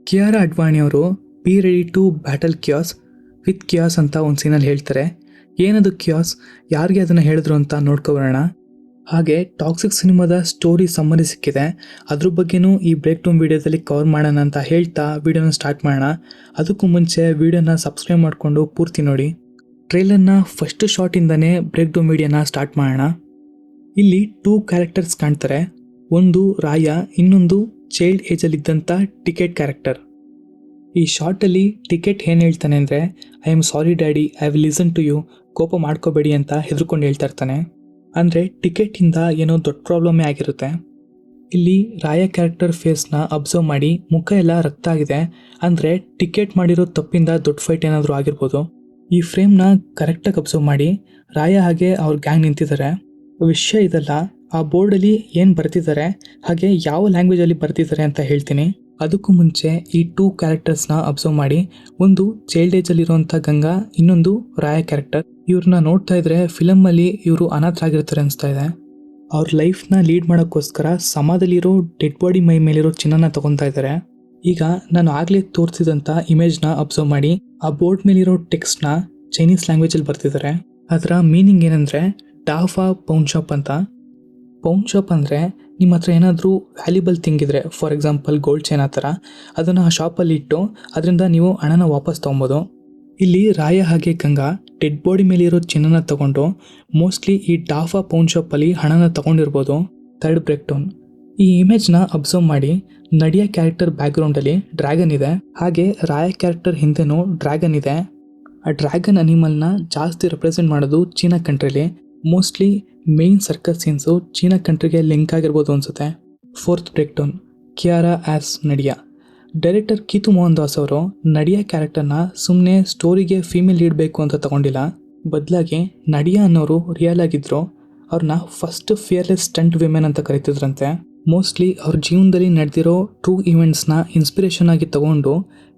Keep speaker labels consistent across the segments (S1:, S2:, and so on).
S1: ಕಿಯಾರಾ ಅಡ್ವಾಣಿ ಅವರು be ready to battle chaos with chaos ಅಂತ ಒಂದು ಸೀನಲ್ಲಿ ಹೇಳ್ತಾರೆ. ಏನದು ಕ್ಯಾಸ್, ಯಾರಿಗೆ ಅದನ್ನು ಹೇಳಿದ್ರು ಅಂತ ನೋಡ್ಕೊಬರೋಣ. ಹಾಗೆ ಟಾಕ್ಸಿಕ್ ಸಿನಿಮಾದ ಸ್ಟೋರಿ ಸಮ್ಮರಿ ಸಿಕ್ಕಿದೆ, ಅದ್ರ ಬಗ್ಗೆನೂ ಈ ಬ್ರೇಕ್ ಡೌನ್ ವೀಡಿಯೋದಲ್ಲಿ ಕವರ್ ಮಾಡೋಣ ಅಂತ ಹೇಳ್ತಾ ವಿಡಿಯೋನ ಸ್ಟಾರ್ಟ್ ಮಾಡೋಣ. ಅದಕ್ಕೂ ಮುಂಚೆ ವಿಡಿಯೋನ ಸಬ್ಸ್ಕ್ರೈಬ್ ಮಾಡಿಕೊಂಡು ಪೂರ್ತಿ ನೋಡಿ. ಟ್ರೈಲರ್ನ ಫಸ್ಟ್ ಶಾಟಿಂದನೇ ಬ್ರೇಕ್ ಡೌನ್ ವಿಡಿಯೋನ ಸ್ಟಾರ್ಟ್ ಮಾಡೋಣ. ಇಲ್ಲಿ 2 ಕ್ಯಾರೆಕ್ಟರ್ಸ್ ಕಾಣ್ತಾರೆ. ಒಂದು ರಾಯ, ಇನ್ನೊಂದು ಚೈಲ್ಡ್ ಏಜಲ್ಲಿದ್ದಂಥ ಟಿಕೆಟ್ ಕ್ಯಾರೆಕ್ಟರ್. ಈ ಶಾರ್ಟಲ್ಲಿ ಟಿಕೆಟ್ ಏನು ಹೇಳ್ತಾನೆ ಅಂದರೆ, I am sorry daddy, I will listen to you, ಕೋಪ ಮಾಡ್ಕೋಬೇಡಿ ಅಂತ ಹೆದರ್ಕೊಂಡು ಹೇಳ್ತಾ ಇರ್ತಾನೆ. ಅಂದರೆ ಟಿಕೆಟಿಂದ ಏನೋ ದೊಡ್ಡ ಪ್ರಾಬ್ಲಮ್ಮೇ ಆಗಿರುತ್ತೆ. ಇಲ್ಲಿ ರಾಯ ಕ್ಯಾರೆಕ್ಟರ್ ಫೇಸ್ನ ಅಬ್ಸರ್ವ್ ಮಾಡಿ, ಮುಖ ಎಲ್ಲ ರಕ್ತ ಆಗಿದೆ, ಅಂದರೆ ಟಿಕೆಟ್ ಮಾಡಿರೋ ತಪ್ಪಿಂದ ದೊಡ್ಡ ಫೈಟ್ ಏನಾದರೂ ಆಗಿರ್ಬೋದು. ಈ ಫ್ರೇಮ್ನ ಕರೆಕ್ಟಾಗಿ ಅಬ್ಸರ್ವ್ ಮಾಡಿ, ರಾಯ ಹಾಗೆ ಅವ್ರ ಗ್ಯಾಂಗ್ ನಿಂತಿದ್ದಾರೆ. ವಿಷಯ ಇದಲ್ಲ, ಆ ಬೋರ್ಡಲ್ಲಿ ಏನು ಬರ್ತಿದ್ದಾರೆ ಹಾಗೆ ಯಾವ ಲ್ಯಾಂಗ್ವೇಜಲ್ಲಿ ಬರ್ತಿದ್ದಾರೆ ಅಂತ ಹೇಳ್ತೀನಿ. ಅದಕ್ಕೂ ಮುಂಚೆ ಈ 2 ಕ್ಯಾರೆಕ್ಟರ್ಸ್ನ ಅಬ್ಸರ್ವ್ ಮಾಡಿ. ಒಂದು ಚೈಲ್ಡ್ ಏಜಲ್ಲಿರುವಂಥ ಗಂಗಾ, ಇನ್ನೊಂದು ರಾಯ ಕ್ಯಾರೆಕ್ಟರ್. ಇವ್ರನ್ನ ನೋಡ್ತಾ ಇದ್ರೆ ಫಿಲಮಲ್ಲಿ ಇವರು ಅನಾಥರಾಗಿರ್ತಾರೆ ಅನಿಸ್ತಾ ಇದೆ. ಅವ್ರ ಲೈಫ್ನ ಲೀಡ್ ಮಾಡೋಕ್ಕೋಸ್ಕರ ಸಮಾಧಲ್ಲಿರೋ ಡೆಡ್ ಬಾಡಿ ಮೈ ಮೇಲಿರೋ ಚಿನ್ನನ ತಗೊತಾ ಇದ್ದಾರೆ. ಈಗ ನಾನು ಆಗಲೇ ತೋರಿಸಿದಂಥ ಇಮೇಜ್ನ ಅಬ್ಸರ್ವ್ ಮಾಡಿ. ಆ ಬೋರ್ಡ್ ಮೇಲಿರೋ ಟೆಕ್ಸ್ಟ್ನ ಚೈನೀಸ್ ಲ್ಯಾಂಗ್ವೇಜಲ್ಲಿ ಬರ್ತಿದ್ದಾರೆ. ಅದರ ಮೀನಿಂಗ್ ಏನಂದರೆ ಡಾಫಾ ಪೌನ್ ಶಾಪ್ ಅಂತ. ಪೌನ್ ಶಾಪ್ ಅಂದರೆ ನಿಮ್ಮ ಹತ್ರ ಏನಾದರೂ ವ್ಯಾಲ್ಯೂಬಲ್ ಥಿಂಗ್ ಇದ್ದರೆ, ಫಾರ್ ಎಕ್ಸಾಂಪಲ್ ಗೋಲ್ಡ್ ಚೈನ್ ಆ ಥರ, ಅದನ್ನು ಆ ಶಾಪಲ್ಲಿ ಇಟ್ಟು ಅದರಿಂದ ನೀವು ಹಣನ ವಾಪಸ್ ತೊಗೊಬೋದು. ಇಲ್ಲಿ ರಾಯ ಹಾಗೆ ಗಂಗಾ ಡೆಡ್ ಬಾಡಿ ಮೇಲಿರೋ ಚಿನ್ನನ ತಗೊಂಡು ಮೋಸ್ಟ್ಲಿ ಈ ಡಾಫಾ ಪೌನ್ ಶಾಪಲ್ಲಿ ಹಣನ ತಗೊಂಡಿರ್ಬೋದು. Third break down. ಈ ಇಮೇಜ್ನ ಅಬ್ಸರ್ವ್ ಮಾಡಿ. ನಡಿಯಾ ಕ್ಯಾರೆಕ್ಟರ್ ಬ್ಯಾಕ್ಗ್ರೌಂಡಲ್ಲಿ ಡ್ರ್ಯಾಗನ್ ಇದೆ, ಹಾಗೆ ರಾಯ ಕ್ಯಾರೆಕ್ಟರ್ ಹಿಂದೆನೂ ಡ್ರ್ಯಾಗನ್ ಇದೆ. ಆ ಡ್ರ್ಯಾಗನ್ ಅನಿಮಲ್ನ ಜಾಸ್ತಿ ರೆಪ್ರೆಸೆಂಟ್ ಮಾಡೋದು ಚೀನಾ ಕಂಟ್ರಿಲಿ. Mostly main circus scenes China ಕಂಟ್ರಿಗೆ ಲಿಂಕ್ ಆಗಿರ್ಬೋದು ಅನಿಸುತ್ತೆ. Fourth breakdown. Kiara as Nadiya. Director Geetu Mohandas ಅವರು ನಡಿಯಾ ಕ್ಯಾರೆಕ್ಟರ್ನ ಸುಮ್ಮನೆ ಸ್ಟೋರಿಗೆ ಫೀಮೇಲ್ ಲೀಡ್ ಬೇಕು ಅಂತ ತಗೊಂಡಿಲ್ಲ, ಬದಲಾಗಿ ನಡಿಯಾ ಅನ್ನೋರು ರಿಯಲ್ ಆಗಿದ್ರು. ಅವ್ರನ್ನ ಫಸ್ಟ್ ಫಿಯರ್ಲೆಸ್ ಸ್ಟಂಟ್ ವಿಮೆನ್ ಅಂತ ಕರಿತಿದ್ರಂತೆ. ಮೋಸ್ಟ್ಲಿ ಅವ್ರ ಜೀವನದಲ್ಲಿ ನಡೆದಿರೋ ಟ್ರೂ ಇವೆಂಟ್ಸ್ನ ಇನ್ಸ್ಪಿರೇಷನ್ ಆಗಿ ತಗೊಂಡು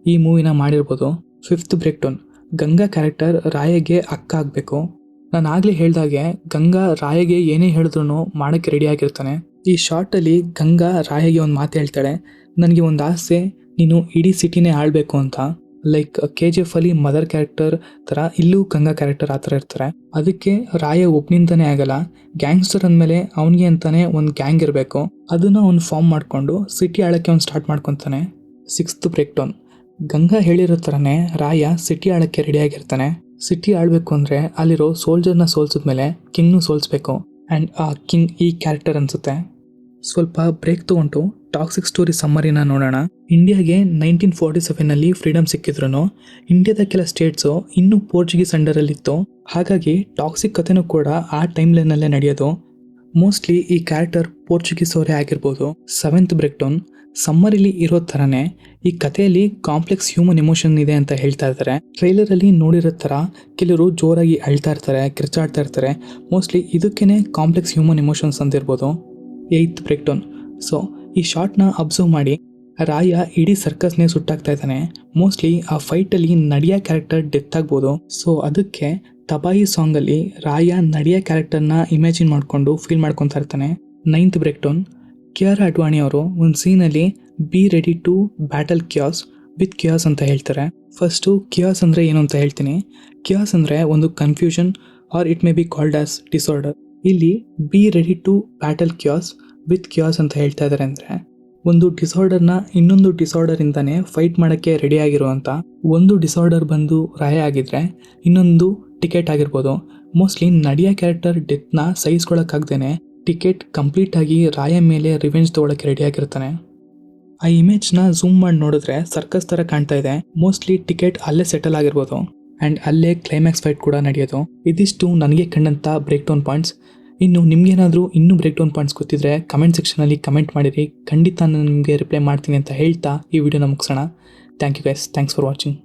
S1: ಈ ಮೂವಿನ ಮಾಡಿರ್ಬೋದು. Fifth breakdown. Ganga character ರಾಯಗೆ ಅಕ್ಕ ಆಗಬೇಕು. ನಾನು ಆಗಲೇ ಹೇಳ್ದಾಗೆ ಗಂಗಾ ರಾಯಗೆ ಏನೇ ಹೇಳಿದ್ರು ಮಾಡೋಕ್ಕೆ ರೆಡಿ ಆಗಿರ್ತಾನೆ. ಈ ಶಾರ್ಟಲ್ಲಿ ಗಂಗಾ ರಾಯಗೆ ಒಂದು ಮಾತು ಹೇಳ್ತಾಳೆ, ನನಗೆ ಒಂದು ಆಸೆ, ನೀನು ಇಡೀ ಸಿಟಿನೇ ಆಳಬೇಕು ಅಂತ. ಲೈಕ್ KGF ಅಲ್ಲಿ ಮದರ್ ಕ್ಯಾರೆಕ್ಟರ್ ಥರ ಇಲ್ಲೂ ಗಂಗಾ ಕ್ಯಾರೆಕ್ಟರ್ ಆ ಥರ ಇರ್ತಾರೆ. ಅದಕ್ಕೆ ರಾಯ ಒಬ್ಬನಿಂದನೇ ಆಗಲ್ಲ, ಗ್ಯಾಂಗ್ಸ್ಟರ್ ಅಂದಮೇಲೆ ಅವನಿಗೆ ಅಂತಾನೆ ಒಂದು ಗ್ಯಾಂಗ್ ಇರಬೇಕು. ಅದನ್ನು ಅವ್ನು ಫಾರ್ಮ್ ಮಾಡಿಕೊಂಡು ಸಿಟಿ ಆಳಕ್ಕೆ ಅವ್ನು ಸ್ಟಾರ್ಟ್ ಮಾಡ್ಕೊತಾನೆ. Sixth breakdown. ಗಂಗಾ ಹೇಳಿರೋ ಥರನೇ ರಾಯ ಸಿಟಿ ಆಳಕ್ಕೆ ರೆಡಿಯಾಗಿರ್ತಾನೆ. ಸಿಟಿ ಆಳಬೇಕು ಅಂದರೆ ಅಲ್ಲಿರೋ ಸೋಲ್ಜರ್ನ ಸೋಲ್ಸಿದ್ಮೇಲೆ ಕಿಂಗ್ನು ಸೋಲ್ಸ್ಬೇಕು. ಆ್ಯಂಡ್ ಆ ಕಿಂಗ್ ಈ ಕ್ಯಾರೆಕ್ಟರ್ ಅನಿಸುತ್ತೆ. ಸ್ವಲ್ಪ ಬ್ರೇಕ್ ತೊಗೊಂಡು ಟಾಕ್ಸಿಕ್ ಸ್ಟೋರಿ ಸಮ್ಮರಿನ ನೋಡೋಣ. ಇಂಡಿಯಾಗೆ 1947ನಲ್ಲಿ ಫ್ರೀಡಮ್ ಸಿಕ್ಕಿದ್ರು ಇಂಡಿಯಾದ ಕೆಲ ಸ್ಟೇಟ್ಸು ಇನ್ನೂ ಪೋರ್ಚುಗೀಸ್ ಅಂಡರಲ್ಲಿತ್ತು. ಹಾಗಾಗಿ ಟಾಕ್ಸಿಕ್ ಕಥೆನೂ ಕೂಡ ಆ ಟೈಮ್ ಲೈನಲ್ಲೇ ನಡೆಯೋದು. ಮೋಸ್ಟ್ಲಿ ಈ ಕ್ಯಾರೆಕ್ಟರ್ ಪೋರ್ಚುಗೀಸ್ ಅವರೇ ಆಗಿರ್ಬೋದು. Seventh break down. ಸಮ್ಮರಿಲಿ ಇರೋ ಥರನೇ ಈ ಕಥೆಯಲ್ಲಿ ಕಾಂಪ್ಲೆಕ್ಸ್ ಹ್ಯೂಮನ್ ಎಮೋಷನ್ ಇದೆ ಅಂತ ಹೇಳ್ತಾ ಇದ್ದಾರೆ. ಟ್ರೈಲರಲ್ಲಿ ನೋಡಿರೋ ಥರ ಕೆಲವರು ಜೋರಾಗಿ ಅಳ್ತಾ ಇರ್ತಾರೆ, ಕಿರ್ಚಾಡ್ತಾ ಇರ್ತಾರೆ. ಮೋಸ್ಟ್ಲಿ ಇದಕ್ಕೇ ಕಾಂಪ್ಲೆಕ್ಸ್ ಹ್ಯೂಮನ್ ಎಮೋಷನ್ಸ್ ಅಂತಿರ್ಬೋದು. Eighth breakdown. ಸೊ ಈ ಶಾರ್ಟ್ನ ಅಬ್ಸರ್ವ್ ಮಾಡಿ. ರಾಯ ಇಡೀ ಸರ್ಕಸ್ನೇ ಸುಟ್ಟಾಗ್ತಾ ಇದ್ದಾನೆ. ಮೋಸ್ಟ್ಲಿ ಆ ಫೈಟಲ್ಲಿ ನಡಿಯಾ ಕ್ಯಾರೆಕ್ಟರ್ ಡೆತ್ ಆಗ್ಬೋದು. ಸೊ ಅದಕ್ಕೆ ತಬಾಯಿ ಸಾಂಗಲ್ಲಿ ರಾಯ ನಡಿಯಾ ಕ್ಯಾರೆಕ್ಟರ್ನ ಇಮ್ಯಾಜಿನ್ ಮಾಡಿಕೊಂಡು ಫೀಲ್ ಮಾಡ್ಕೊತಾ ಇರ್ತಾನೆ. Ninth breakdown. Kiara Advani ಅವರು ಒಂದು ಸೀನಲ್ಲಿ be ready to battle chaos with chaos ಅಂತ ಹೇಳ್ತಾರೆ. ಫಸ್ಟು ಕ್ಯಾಸ್ ಅಂದರೆ ಏನು ಅಂತ ಹೇಳ್ತೀನಿ. ಕ್ಯಾಸ್ ಅಂದರೆ ಒಂದು confusion or it may be called as disorder. ಇಲ್ಲಿ be ready to battle chaos with chaos ಅಂತ ಹೇಳ್ತಾ ಇದ್ದಾರೆ ಅಂದರೆ ಒಂದು ಡಿಸಾರ್ಡರ್ನ ಇನ್ನೊಂದು ಡಿಸಾರ್ಡರಿಂದನೇ ಫೈಟ್ ಮಾಡೋಕ್ಕೆ ರೆಡಿ ಆಗಿರುವಂಥ. ಒಂದು ಡಿಸಾರ್ಡರ್ ಬಂದು ರಾಯ ಆಗಿದ್ರೆ ಇನ್ನೊಂದು ಟಿಕೆಟ್ ಆಗಿರ್ಬೋದು. ಮೋಸ್ಟ್ಲಿ ನಡಿಯಾ ಕ್ಯಾರೆಕ್ಟರ್ ಡೆತ್ನ ಸಹಿಸ್ಕೊಳ್ಳೋಕ್ಕಾಗ್ದೇನೆ ಟಿಕೆಟ್ ಕಂಪ್ಲೀಟಾಗಿ ರಾಯ ಮೇಲೆ ರಿವೆಂಜ್ ತೊಗೊಳಕ್ಕೆ ರೆಡಿ ಆಗಿರ್ತಾನೆ. ಆ ಇಮೇಜ್ನ ಝೂಮ್ ಮಾಡಿ ನೋಡಿದ್ರೆ ಸರ್ಕಸ್ ಥರ ಕಾಣ್ತಾ ಇದೆ. ಮೋಸ್ಟ್ಲಿ ಟಿಕೆಟ್ ಅಲ್ಲೇ ಸೆಟಲ್ ಆಗಿರ್ಬೋದು ಆ್ಯಂಡ್ ಅಲ್ಲೇ ಕ್ಲೈಮ್ಯಾಕ್ಸ್ ಫೈಟ್ ಕೂಡ ನಡೆಯೋದು. ಇದಿಷ್ಟು ನನಗೆ ಕಂಡಂಥ ಬ್ರೇಕ್ ಡೌನ್ ಪಾಯಿಂಟ್ಸ್. ಇನ್ನು ನಿಮಗೇನಾದರೂ ಇನ್ನೂ ಬ್ರೇಕ್ ಡೌನ್ ಪಾಯಿಂಟ್ಸ್ ಗೊತ್ತಿದ್ರೆ ಕಮೆಂಟ್ ಸೆಕ್ಷನಲ್ಲಿ ಕಮೆಂಟ್ ಮಾಡಿರಿ. ಖಂಡಿತ ನಾನು ನಿಮಗೆ ರಿಪ್ಲೈ ಮಾಡ್ತೀನಿ ಅಂತ ಹೇಳ್ತಾ ಈ ವಿಡಿಯೋನ ಮುಗಿಸೋಣ. Thank you guys. Thanks for watching.